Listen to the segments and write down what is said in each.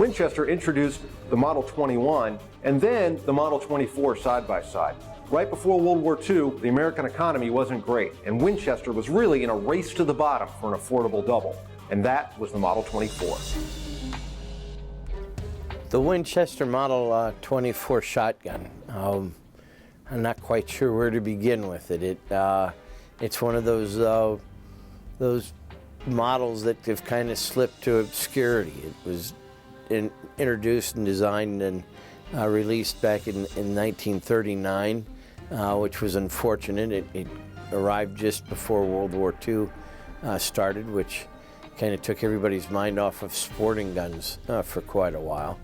Winchester introduced the Model 21 and then the Model 24 side-by-side. Right before World War II, the American economy wasn't great, and Winchester was really in a race to the bottom for an affordable double, and that was the Model 24. The Winchester Model 24 shotgun. I'm not quite sure where to begin with it. It's one of those models that have kind of slipped to obscurity. It was introduced and designed and released back in 1939, which was unfortunate. It arrived just before World War II started, which kind of took everybody's mind off of sporting guns for quite a while.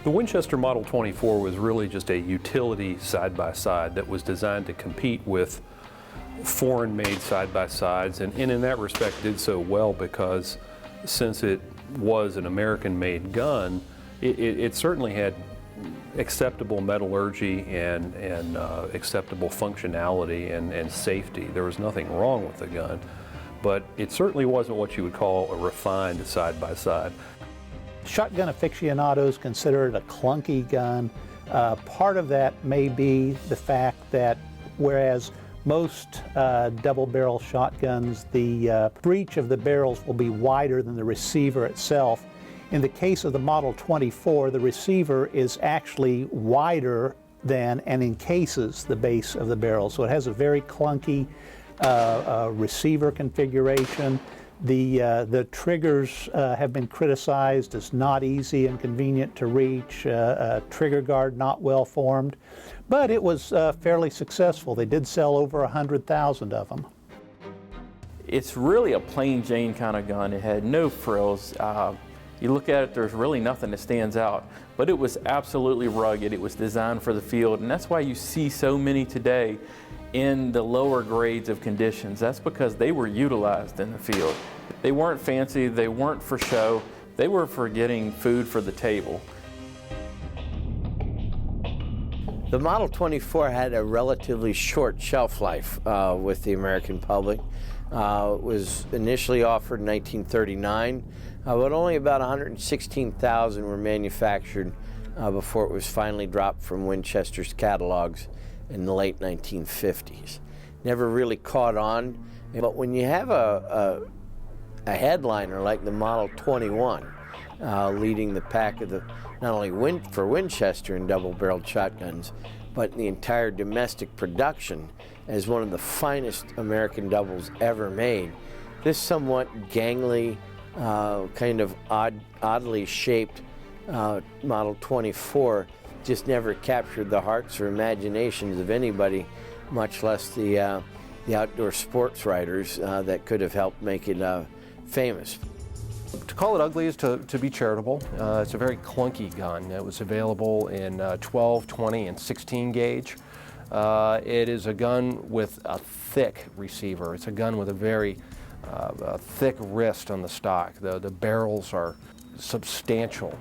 The Winchester Model 24 was really just a utility side-by-side that was designed to compete with foreign-made side-by-sides, and in that respect did so well because since it was an American-made gun, it certainly had acceptable metallurgy and acceptable functionality and safety. There was nothing wrong with the gun, but it certainly wasn't what you would call a refined side-by-side. Shotgun aficionados consider it a clunky gun. Part of that may be the fact that whereas most double-barrel shotguns, the breech of the barrels will be wider than the receiver itself. In the case of the Model 24, the receiver is actually wider than and encases the base of the barrel. So it has a very clunky receiver configuration. The triggers have been criticized as not easy and convenient to reach, trigger guard not well formed, but it was fairly successful. They did sell over 100,000 of them. It's really a plain Jane kind of gun. It had no frills. You look at it, there's really nothing that stands out, but it was absolutely rugged. It was designed for the field, and that's why you see so many today in the lower grades of conditions. That's because they were utilized in the field. They weren't fancy, they weren't for show, they were for getting food for the table. The Model 24 had a relatively short shelf life with the American public. It was initially offered in 1939, but only about 116,000 were manufactured before it was finally dropped from Winchester's catalogs in the late 1950s. Never really caught on, but when you have a headliner like the Model 21 leading the pack of the not only for Winchester and double-barreled shotguns, but the entire domestic production as one of the finest American doubles ever made, this somewhat gangly, kind of oddly shaped Model 24 just never captured the hearts or imaginations of anybody, much less the outdoor sports writers that could have helped make it famous. To call it ugly is to be charitable. It's a very clunky gun. It was available in 12, 20, and 16 gauge. It is a gun with a thick receiver. It's a gun with a very thick wrist on the stock. The barrels are substantial.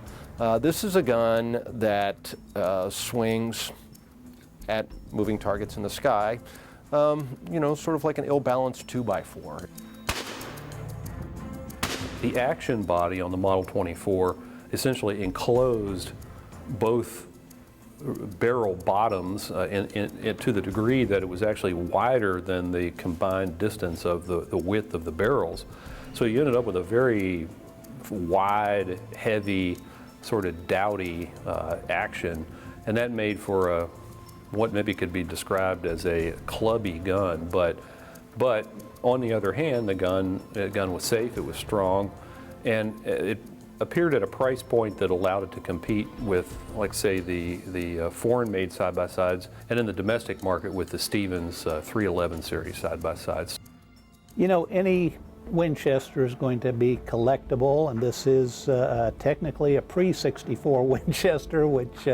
This is a gun that swings at moving targets in the sky, you know, sort of like an ill-balanced 2x4. The action body on the Model 24 essentially enclosed both barrel bottoms to the degree that it was actually wider than the combined distance of the width of the barrels. So you ended up with a very wide, heavy, sort of dowdy action, and that made for what maybe could be described as a clubby gun, but on the other hand, the gun was safe, it was strong, and it appeared at a price point that allowed it to compete with, like, say, the foreign-made side-by-sides, and in the domestic market with the Stevens 311 series side-by-sides. You know, any Winchester is going to be collectible, and this is technically a pre-64 Winchester, which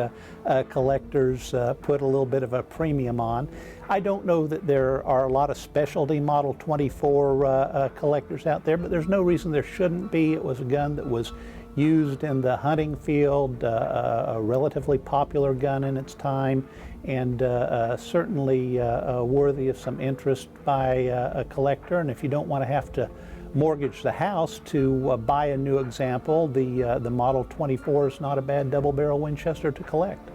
collectors put a little bit of a premium on. I don't know that there are a lot of specialty Model 24 collectors out there, but there's no reason there shouldn't be. It was a gun that was used in the hunting field, a relatively popular gun in its time, and certainly worthy of some interest by a collector. And if you don't want to have to mortgage the house to buy a new example, the Model 24 is not a bad double barrel Winchester to collect.